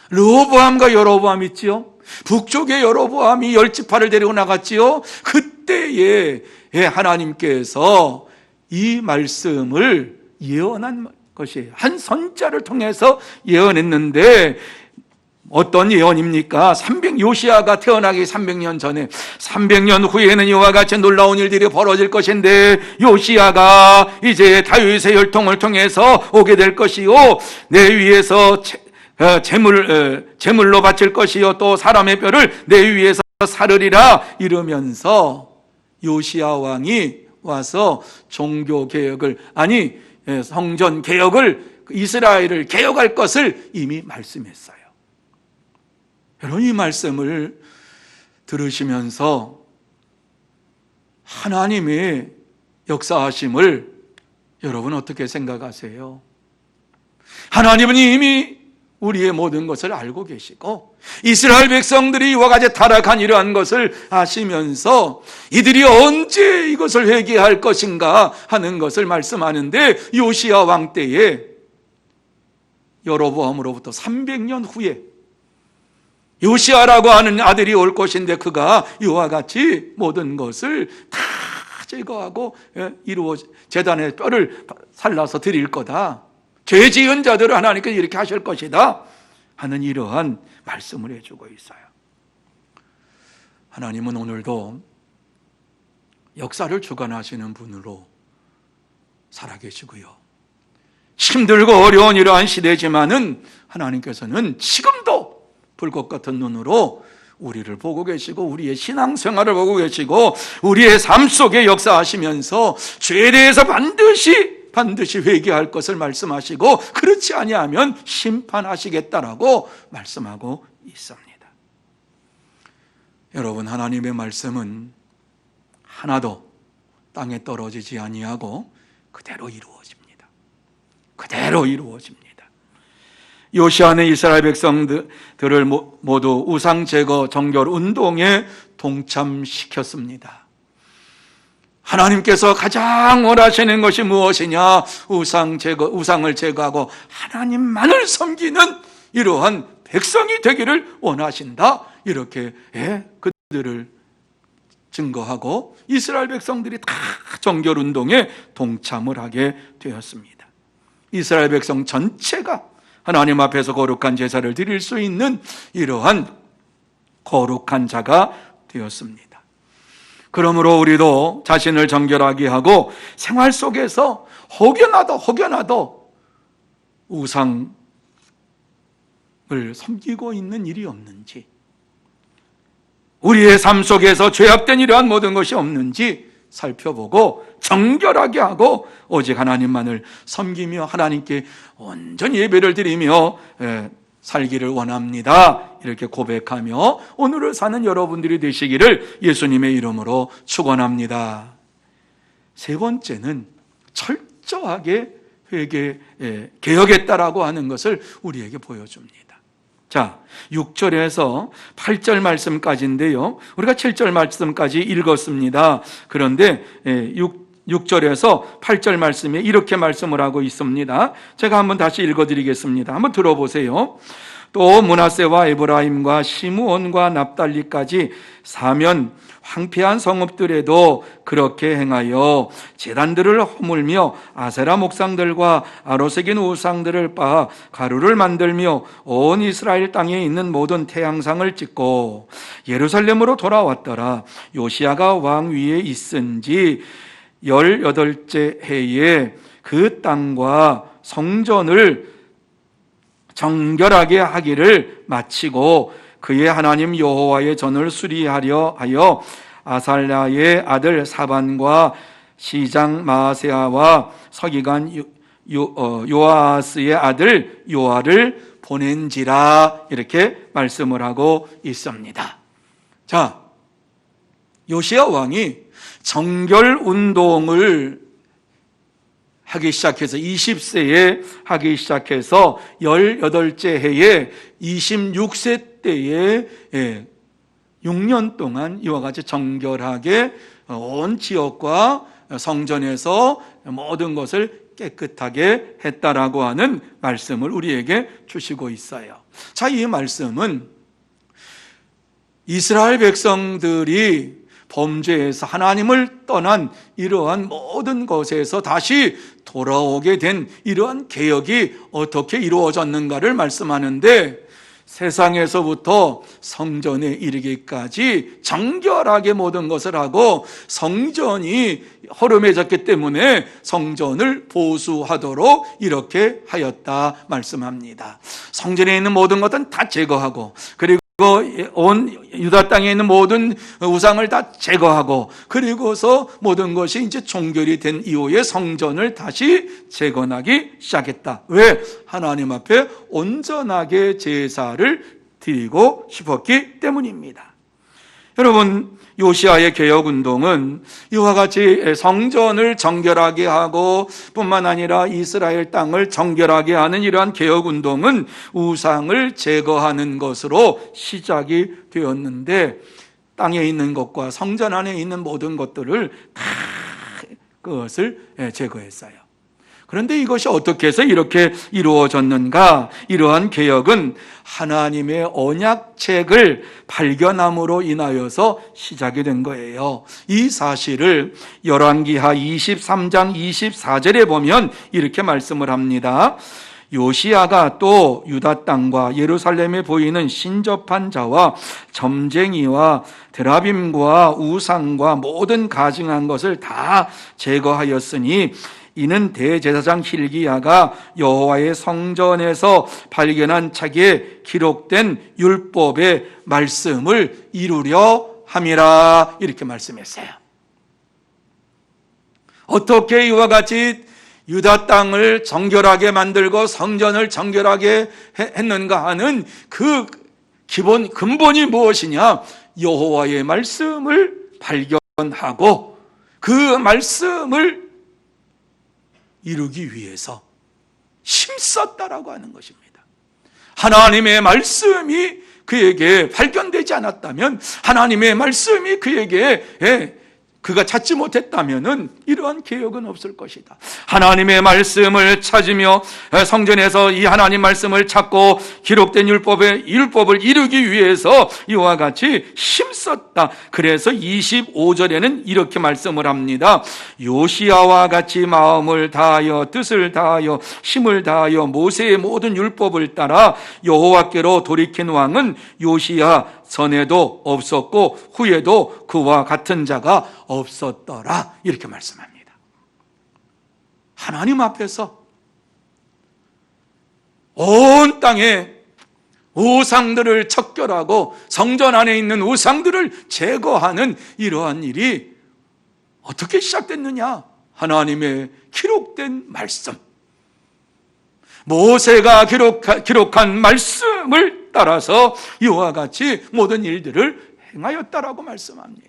르호보암과 여로보암 있지요. 북쪽의 여로보암이 10지파를 데리고 나갔지요. 그때에 하나님께서 이 말씀을 예언한 것이에요. 한 선자를 통해서 예언했는데 어떤 예언입니까? 요시야가 태어나기 300년 전에 300년 후에는 이와 같이 놀라운 일들이 벌어질 것인데 요시야가 이제 다윗의 혈통을 통해서 오게 될 것이요 내 위에서 제물로 바칠 것이요 또 사람의 뼈를 내 위에서 사르리라 이러면서 요시야 왕이 와서 종교 개혁을 성전 개혁을 이스라엘을 개혁할 것을 이미 말씀했어요. 여러분 이 말씀을 들으시면서 하나님의 역사하심을 여러분 어떻게 생각하세요? 하나님은 이미 우리의 모든 것을 알고 계시고 이스라엘 백성들이 이와 같이 타락한 이러한 것을 아시면서 이들이 언제 이것을 회개할 것인가 하는 것을 말씀하는데 요시야 왕 때에 여로보암으로부터 300년 후에 요시야라고 하는 아들이 올 것인데 그가 이와 같이 모든 것을 다 제거하고 제단의 뼈를 살라서 드릴 거다. 죄 지은 자들을 하나님께서 이렇게 하실 것이다 하는 이러한 말씀을 해주고 있어요. 하나님은 오늘도 역사를 주관하시는 분으로 살아계시고요. 힘들고 어려운 이러한 시대지만은 하나님께서는 지금도 불꽃 같은 눈으로 우리를 보고 계시고 우리의 신앙생활을 보고 계시고 우리의 삶 속에 역사하시면서 죄에 대해서 반드시 회개할 것을 말씀하시고 그렇지 아니하면 심판하시겠다라고 말씀하고 있습니다. 여러분 하나님의 말씀은 하나도 땅에 떨어지지 아니하고 그대로 이루어집니다. 그대로 이루어집니다. 요시야는 이스라엘 백성들을 모두 우상 제거 정결 운동에 동참시켰습니다. 하나님께서 가장 원하시는 것이 무엇이냐? 우상을 제거하고 하나님만을 섬기는 이러한 백성이 되기를 원하신다. 이렇게 그들을 증거하고 이스라엘 백성들이 다 정결 운동에 동참을 하게 되었습니다. 이스라엘 백성 전체가 하나님 앞에서 거룩한 제사를 드릴 수 있는 이러한 거룩한 자가 되었습니다. 그러므로 우리도 자신을 정결하게 하고 생활 속에서 혹여나도 우상을 섬기고 있는 일이 없는지, 우리의 삶 속에서 죄악된 이러한 모든 것이 없는지 살펴보고 정결하게 하고 오직 하나님만을 섬기며 하나님께 온전히 예배를 드리며 살기를 원합니다. 이렇게 고백하며 오늘을 사는 여러분들이 되시기를 예수님의 이름으로 축원합니다. 세 번째는 철저하게 개혁했다라고 하는 것을 우리에게 보여줍니다. 자, 6절에서 8절 말씀까지인데요. 우리가 7절 말씀까지 읽었습니다. 그런데 6절에서 8절 말씀에 이렇게 말씀을 하고 있습니다. 제가 한번 다시 읽어드리겠습니다. 한번 들어보세요. 또 므낫세와 에브라임과 시므온과 납달리까지 사면 황폐한 성읍들에도 그렇게 행하여 제단들을 허물며 아세라 목상들과 아로새긴 우상들을 빻아 가루를 만들며 온 이스라엘 땅에 있는 모든 태양상을 찍고 예루살렘으로 돌아왔더라. 요시야가 왕 위에 있은 지 18째 해에 그 땅과 성전을 정결하게 하기를 마치고 그의 하나님 여호와의 전을 수리하려 하여 아살랴의 아들 사반과 시장 마세아와 서기관 요아스의 아들 요아를 보낸지라 이렇게 말씀을 하고 있습니다. 자, 요시야 왕이 정결 운동을 하기 시작해서 20세에 하기 시작해서 18째 해에 26세 때에 6년 동안 이와 같이 정결하게 온 지역과 성전에서 모든 것을 깨끗하게 했다라고 하는 말씀을 우리에게 주시고 있어요. 자, 이 말씀은 이스라엘 백성들이 범죄에서 하나님을 떠난 이러한 모든 것에서 다시 돌아오게 된 이러한 개혁이 어떻게 이루어졌는가를 말씀하는데 세상에서부터 성전에 이르기까지 정결하게 모든 것을 하고 성전이 허름해졌기 때문에 성전을 보수하도록 이렇게 하였다 말씀합니다. 성전에 있는 모든 것은 다 제거하고, 그리고 온 유다 땅에 있는 모든 우상을 다 제거하고, 그리고서 모든 것이 이제 종결이 된 이후에 성전을 다시 재건하기 시작했다. 왜? 하나님 앞에 온전하게 제사를 드리고 싶었기 때문입니다. 여러분, 요시아의 개혁운동은 이와 같이 성전을 정결하게 하고 뿐만 아니라 이스라엘 땅을 정결하게 하는 이러한 개혁운동은 우상을 제거하는 것으로 시작이 되었는데, 땅에 있는 것과 성전 안에 있는 모든 것들을 다 그것을 제거했어요. 그런데 이것이 어떻게 해서 이렇게 이루어졌는가? 이러한 개혁은 하나님의 언약책을 발견함으로 인하여서 시작이 된 거예요. 이 사실을 열왕기하 23장 24절에 보면 이렇게 말씀을 합니다. 요시야가 또 유다 땅과 예루살렘에 보이는 신접한 자와 점쟁이와 드라빔과 우상과 모든 가증한 것을 다 제거하였으니 이는 대제사장 hil기야가 여호와의 성전에서 발견한 책에 기록된 율법의 말씀을 이루려 함이라, 이렇게 말씀했어요. 어떻게 이와 같이 유다 땅을 정결하게 만들고 성전을 정결하게 했는가 하는 그 근본이 무엇이냐? 여호와의 말씀을 발견하고 그 말씀을 이루기 위해서 힘썼다라고 하는 것입니다. 하나님의 말씀이 그에게 발견되지 않았다면, 하나님의 말씀이 그에게 그가 찾지 못했다면은 이러한 개혁은 없을 것이다. 하나님의 말씀을 찾으며 성전에서 이 하나님 말씀을 찾고 기록된 율법을 이루기 위해서 이와 같이 힘썼다. 그래서 25절에는 이렇게 말씀을 합니다. 요시야와 같이 마음을 다하여 뜻을 다하여 힘을 다하여 모세의 모든 율법을 따라 여호와께로 돌이킨 왕은 요시야 전에도 없었고 후에도 그와 같은 자가 없었더라, 이렇게 말씀합니다. 하나님 앞에서 온 땅에 우상들을 척결하고 성전 안에 있는 우상들을 제거하는 이러한 일이 어떻게 시작됐느냐? 하나님의 기록된 말씀, 모세가 기록한 말씀을 따라서 이와 같이 모든 일들을 행하였다라고 말씀합니다.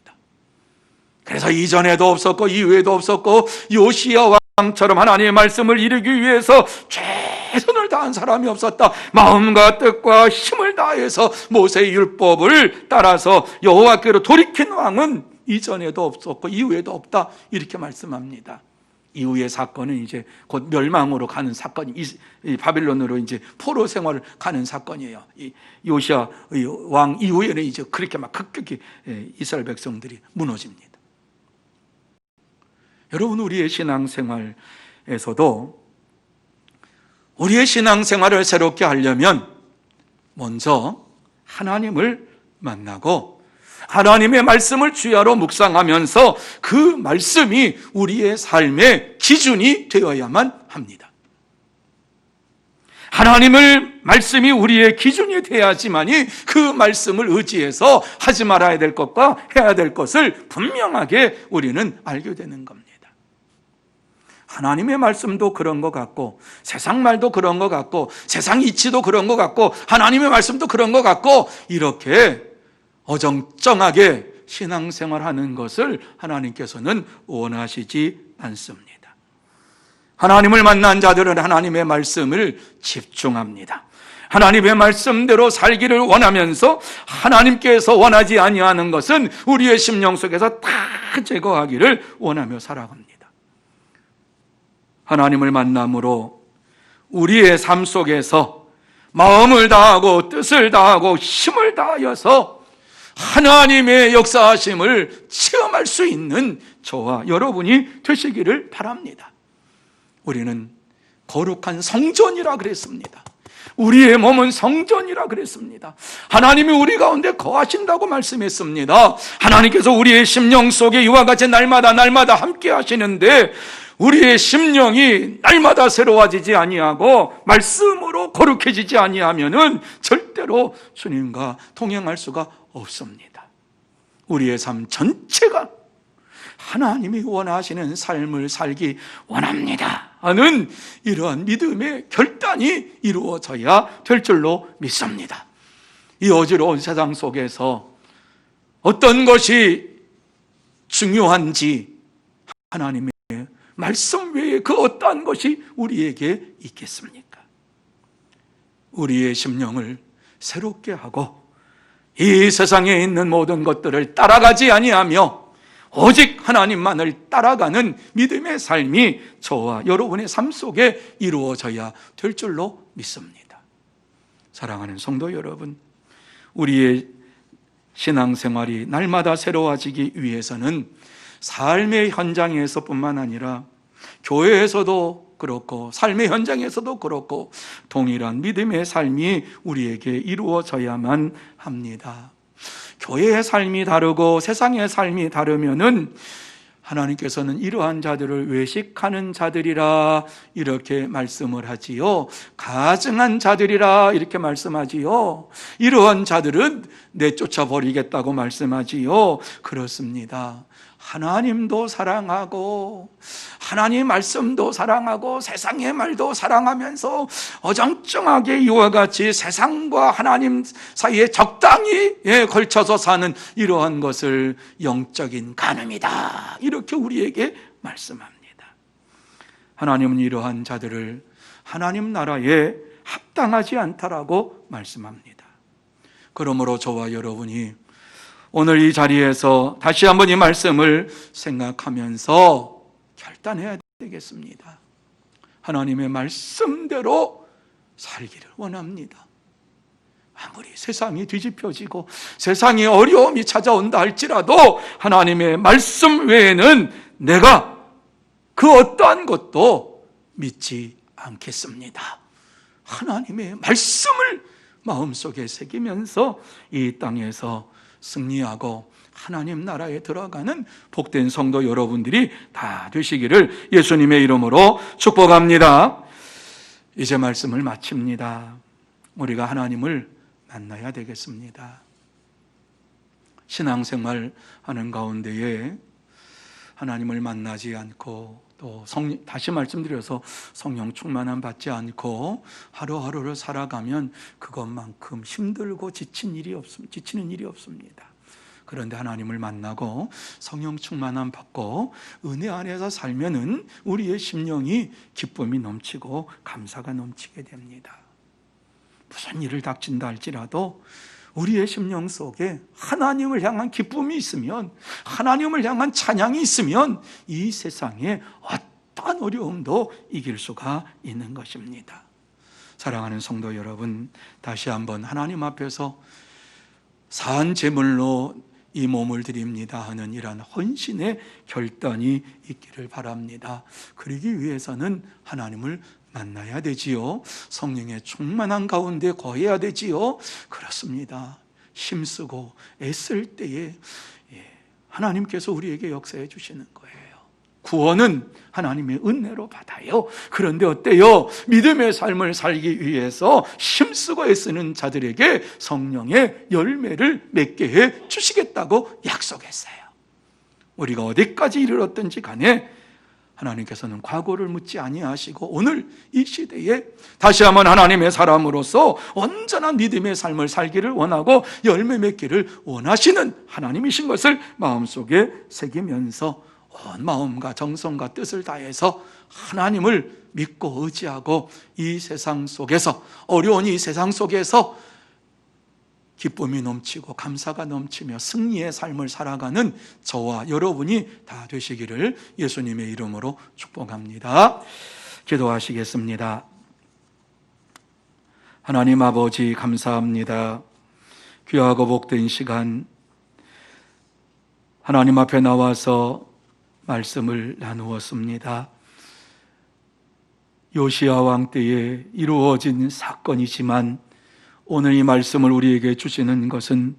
그래서 이전에도 없었고 이후에도 없었고 요시야 왕처럼 하나님의 말씀을 이루기 위해서 최선을 다한 사람이 없었다. 마음과 뜻과 힘을 다해서 모세의 율법을 따라서 여호와께로 돌이킨 왕은 이전에도 없었고 이후에도 없다, 이렇게 말씀합니다. 이후의 사건은 이제 곧 멸망으로 가는 사건이, 이 바빌론으로 이제 포로 생활을 가는 사건이에요. 이 요시야 왕 이후에는 이제 그렇게 막 급격히 이스라엘 백성들이 무너집니다. 여러분, 우리의 신앙생활에서도 우리의 신앙생활을 새롭게 하려면 먼저 하나님을 만나고 하나님의 말씀을 주야로 묵상하면서 그 말씀이 우리의 삶의 기준이 되어야만 합니다. 하나님의 말씀이 우리의 기준이 되어야지만이 그 말씀을 의지해서 하지 말아야 될 것과 해야 될 것을 분명하게 우리는 알게 되는 겁니다. 하나님의 말씀도 그런 것 같고 세상 말도 그런 것 같고 세상 이치도 그런 것 같고 하나님의 말씀도 그런 것 같고, 이렇게 어정쩡하게 신앙생활하는 것을 하나님께서는 원하시지 않습니다. 하나님을 만난 자들은 하나님의 말씀을 집중합니다. 하나님의 말씀대로 살기를 원하면서 하나님께서 원하지 아니하는 것은 우리의 심령 속에서 다 제거하기를 원하며 살아갑니다. 하나님을 만남으로 우리의 삶 속에서 마음을 다하고 뜻을 다하고 힘을 다하여서 하나님의 역사하심을 체험할 수 있는 저와 여러분이 되시기를 바랍니다. 우리는 거룩한 성전이라 그랬습니다. 우리의 몸은 성전이라 그랬습니다. 하나님이 우리 가운데 거하신다고 말씀했습니다. 하나님께서 우리의 심령 속에 이와 같이 날마다 함께 하시는데 우리의 심령이 날마다 새로워지지 아니하고 말씀으로 거룩해지지 아니하면은 절대로 주님과 동행할 수가 없습니다. 우리의 삶 전체가 하나님이 원하시는 삶을 살기 원합니다 하는 이러한 믿음의 결단이 이루어져야 될 줄로 믿습니다. 이 어지러운 세상 속에서 어떤 것이 중요한지 하나님의 말씀 외에 그 어떠한 것이 우리에게 있겠습니까? 우리의 심령을 새롭게 하고 이 세상에 있는 모든 것들을 따라가지 아니하며 오직 하나님만을 따라가는 믿음의 삶이 저와 여러분의 삶 속에 이루어져야 될 줄로 믿습니다. 사랑하는 성도 여러분, 우리의 신앙생활이 날마다 새로워지기 위해서는 삶의 현장에서뿐만 아니라 교회에서도 그렇고 삶의 현장에서도 그렇고 동일한 믿음의 삶이 우리에게 이루어져야만 합니다. 교회의 삶이 다르고 세상의 삶이 다르면은 하나님께서는 이러한 자들을 외식하는 자들이라 이렇게 말씀을 하지요. 가증한 자들이라 이렇게 말씀하지요. 이러한 자들은 내쫓아 버리겠다고 말씀하지요. 그렇습니다. 하나님도 사랑하고 하나님 말씀도 사랑하고 세상의 말도 사랑하면서 어정쩡하게 이와 같이 세상과 하나님 사이에 적당히 걸쳐서 사는 이러한 것을 영적인 간음이다 이렇게 우리에게 말씀합니다. 하나님은 이러한 자들을 하나님 나라에 합당하지 않다라고 말씀합니다. 그러므로 저와 여러분이 오늘 이 자리에서 다시 한번 이 말씀을 생각하면서 결단해야 되겠습니다. 하나님의 말씀대로 살기를 원합니다. 아무리 세상이 뒤집혀지고 세상에 어려움이 찾아온다 할지라도 하나님의 말씀 외에는 내가 그 어떠한 것도 믿지 않겠습니다. 하나님의 말씀을 마음속에 새기면서 이 땅에서 승리하고 하나님 나라에 들어가는 복된 성도 여러분들이 다 되시기를 예수님의 이름으로 축복합니다. 이제 말씀을 마칩니다. 우리가 하나님을 만나야 되겠습니다. 신앙생활 하는 가운데에 하나님을 만나지 않고 또 다시 말씀드려서 성령 충만함 받지 않고 하루하루를 살아가면 그것만큼 힘들고 지치는 일이 없습니다. 그런데 하나님을 만나고 성령 충만함 받고 은혜 안에서 살면은 우리의 심령이 기쁨이 넘치고 감사가 넘치게 됩니다. 무슨 일을 닥친다 할지라도 우리의 심령 속에 하나님을 향한 기쁨이 있으면, 하나님을 향한 찬양이 있으면 이 세상에 어떠한 어려움도 이길 수가 있는 것입니다. 사랑하는 성도 여러분, 다시 한번 하나님 앞에서 산 제물로 이 몸을 드립니다 하는 이러한 헌신의 결단이 있기를 바랍니다. 그러기 위해서는 하나님을 만나야 되지요. 성령의 충만한 가운데 거해야 되지요. 그렇습니다. 힘쓰고 애쓸 때에 하나님께서 우리에게 역사해 주시는 거예요. 구원은 하나님의 은혜로 받아요. 그런데 어때요? 믿음의 삶을 살기 위해서 힘쓰고 애쓰는 자들에게 성령의 열매를 맺게 해 주시겠다고 약속했어요. 우리가 어디까지 이르렀든지 간에 하나님께서는 과거를 묻지 아니하시고 오늘 이 시대에 다시 한번 하나님의 사람으로서 온전한 믿음의 삶을 살기를 원하고 열매 맺기를 원하시는 하나님이신 것을 마음속에 새기면서 온 마음과 정성과 뜻을 다해서 하나님을 믿고 의지하고 이 세상 속에서, 어려운 이 세상 속에서 기쁨이 넘치고 감사가 넘치며 승리의 삶을 살아가는 저와 여러분이 다 되시기를 예수님의 이름으로 축복합니다. 기도하시겠습니다. 하나님 아버지 감사합니다. 귀하고 복된 시간 하나님 앞에 나와서 말씀을 나누었습니다. 요시야 왕 때에 이루어진 사건이지만 오늘 이 말씀을 우리에게 주시는 것은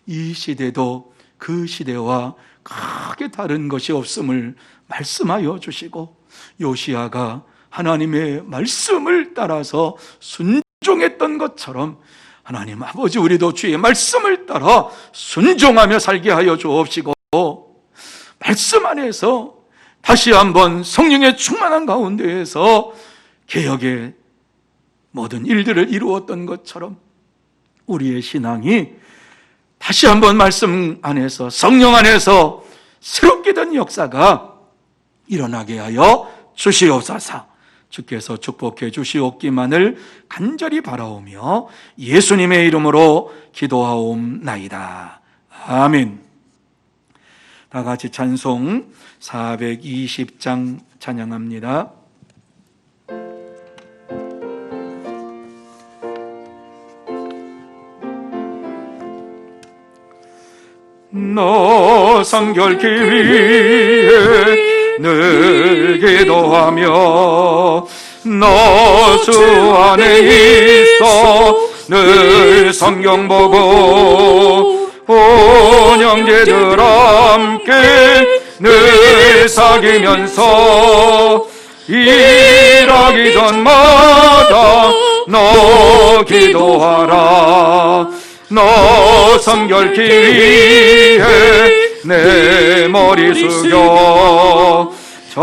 이 시대도 그 시대와 크게 다른 것이 없음을 말씀하여 주시고, 요시야가 하나님의 말씀을 따라서 순종했던 것처럼 하나님 아버지, 우리도 주의 말씀을 따라 순종하며 살게 하여 주옵시고, 말씀 안에서 다시 한번 성령의 충만한 가운데에서 개혁의 모든 일들을 이루었던 것처럼 우리의 신앙이 다시 한번 말씀 안에서, 성령 안에서 새롭게 된 역사가 일어나게 하여 주시옵소서. 주께서 축복해 주시옵기만을 간절히 바라오며 예수님의 이름으로 기도하옵나이다. 아멘. 다 같이 찬송 420장 찬양합니다. 너 성결케 위해 늘 기도하며 너 주 안에 있어 늘 성경 보고 온 형제들 함께 늘 사귀면서 일하기 전마다 너 기도하라. 너 성결케 위해 내 머리 숙여 저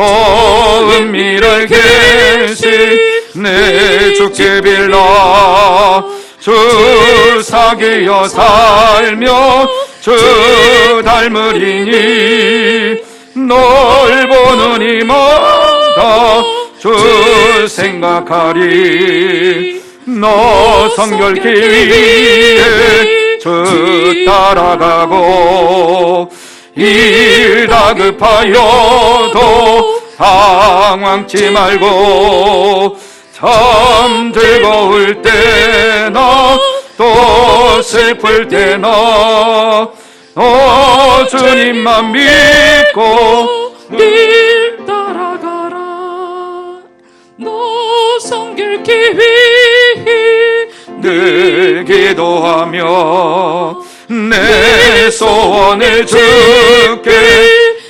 은밀한 계시 내 주께 빌라. 주 사귀어 살며 주 닮으리니 널 보는 이마다 주 생각하리. 너 성결케 위해 주 따라가고 일 다급하여도 당황치 말고 참 즐거울 때나 또 슬플 때나 너 주님만 믿고 늘 따라가라. 너 성결케 위해 늘 기도하며 내 소원을 주께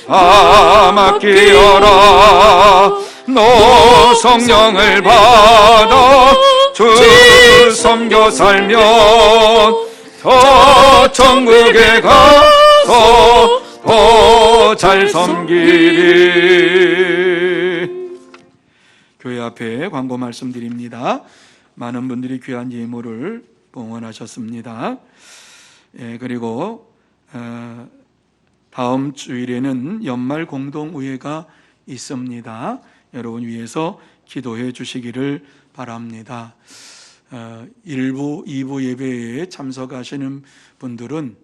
다 맡기어라. 너 성령을 받아 주 섬겨 살면 더 천국에 가서 더 잘 섬기리. 교회 앞에 광고 말씀드립니다. 많은 분들이 귀한 예물을 봉헌하셨습니다. 그리고 다음 주일에는 연말 공동의회가 있습니다. 여러분 위해서 기도해 주시기를 바랍니다. 1부, 2부 예배에 참석하시는 분들은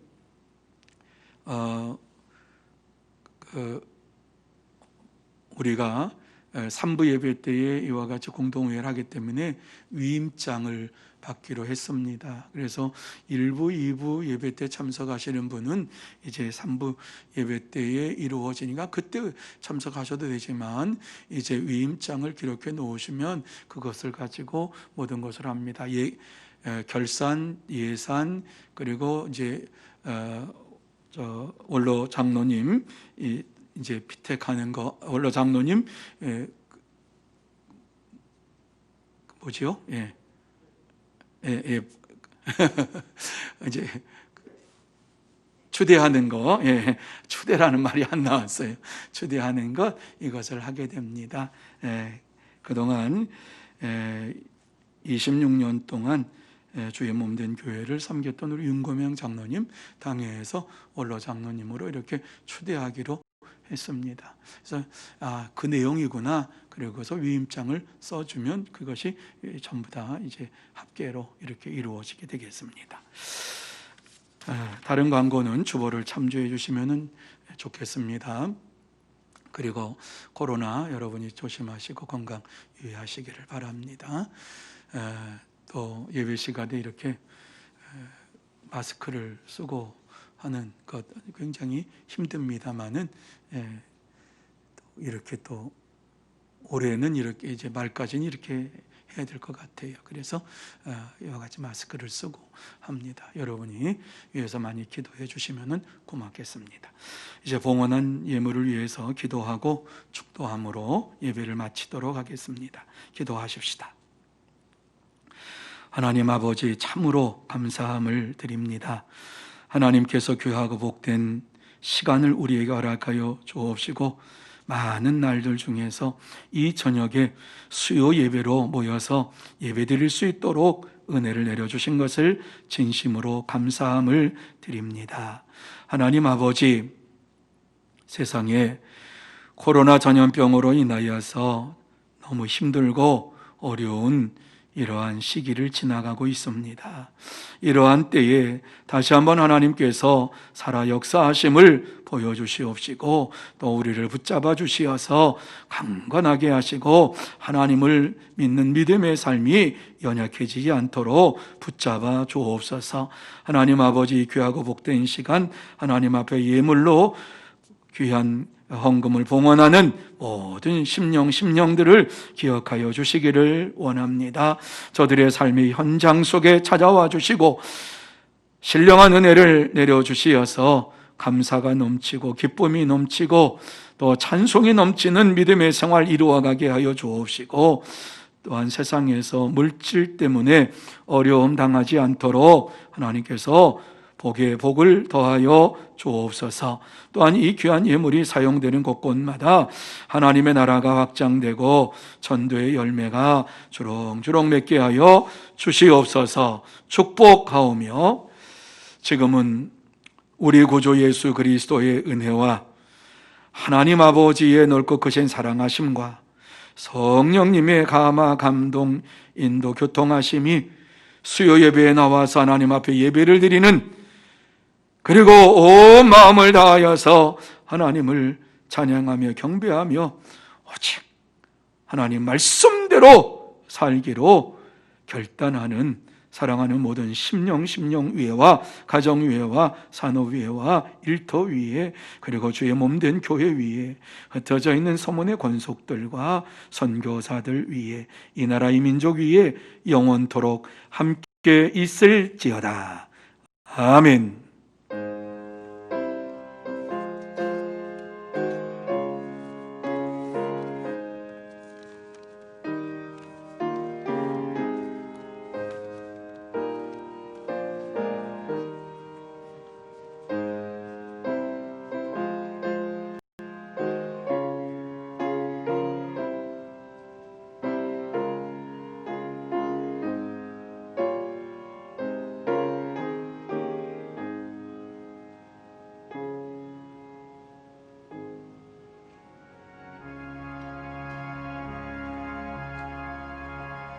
우리가 3부 예배 때에 이와 같이 공동회의를 하기 때문에 위임장을 받기로 했습니다. 그래서 1부, 2부 예배 때 참석하시는 분은 이제 3부 예배 때에 이루어지니까 그때 참석하셔도 되지만 이제 위임장을 기록해 놓으시면 그것을 가지고 모든 것을 합니다. 결산, 예산, 그리고 이제 원로 장로님 이제 피택하는 거, 원로 장로님 뭐지요? 이제 추대하는 거, 추대라는 말이 안 나왔어요. 추대하는 것, 이것을 하게 됩니다. 그동안 26년 동안 주의 몸된 교회를 섬겼던 우리 윤고명 장로님 당회에서 원로 장로님으로 이렇게 추대하기로 했습니다. 그래서 그 내용이구나. 그리고서 위임장을 써주면 그것이 전부 다 이제 합계로 이렇게 이루어지게 되겠습니다. 다른 광고는 주보를 참조해 주시면 좋겠습니다. 그리고 코로나 여러분이 조심하시고 건강 유의하시기를 바랍니다. 또 예배 시간에 이렇게 마스크를 쓰고 하는 것 굉장히 힘듭니다만은 이렇게 또 올해는 이렇게 이제 말까지는 이렇게 해야 될 것 같아요. 그래서 이와 같이 마스크를 쓰고 합니다. 여러분이 위해서 많이 기도해 주시면 고맙겠습니다. 이제 봉헌한 예물을 위해서 기도하고 축도함으로 예배를 마치도록 하겠습니다. 기도하십시다. 하나님 아버지, 참으로 감사함을 드립니다. 하나님께서 귀하고 복된 시간을 우리에게 허락하여 주옵시고 많은 날들 중에서 이 저녁에 수요 예배로 모여서 예배드릴 수 있도록 은혜를 내려주신 것을 진심으로 감사함을 드립니다. 하나님 아버지, 세상에 코로나 전염병으로 인하여서 너무 힘들고 어려운 이러한 시기를 지나가고 있습니다. 이러한 때에 다시 한번 하나님께서 살아 역사하심을 보여주시옵시고 또 우리를 붙잡아 주시어서 강건하게 하시고 하나님을 믿는 믿음의 삶이 연약해지지 않도록 붙잡아 주옵소서. 하나님 아버지, 귀하고 복된 시간 하나님 앞에 예물로 귀한 헌금을 봉헌하는 모든 심령들을 기억하여 주시기를 원합니다. 저들의 삶의 현장 속에 찾아와 주시고 신령한 은혜를 내려주시어서 감사가 넘치고 기쁨이 넘치고 또 찬송이 넘치는 믿음의 생활 이루어가게 하여 주옵시고 또한 세상에서 물질 때문에 어려움 당하지 않도록 하나님께서 복에 복을 더하여 주옵소서. 또한 이 귀한 예물이 사용되는 곳곳마다 하나님의 나라가 확장되고 전도의 열매가 주렁주렁 맺게 하여 주시옵소서. 축복하오며 지금은 우리 구주 예수 그리스도의 은혜와 하나님 아버지의 넓고 크신 사랑하심과 성령님의 감화 감동 인도 교통하심이 수요 예배에 나와서 하나님 앞에 예배를 드리는 그리고 온 마음을 다하여서 하나님을 찬양하며 경배하며 오직 하나님 말씀대로 살기로 결단하는 사랑하는 모든 심령 위에와 가정 위에와 산업 위에와 일터 위에 그리고 주의 몸된 교회 위에 흩어져 있는 서문의 권속들과 선교사들 위에 이 나라 이 민족 위에 영원토록 함께 있을지어다. 아멘.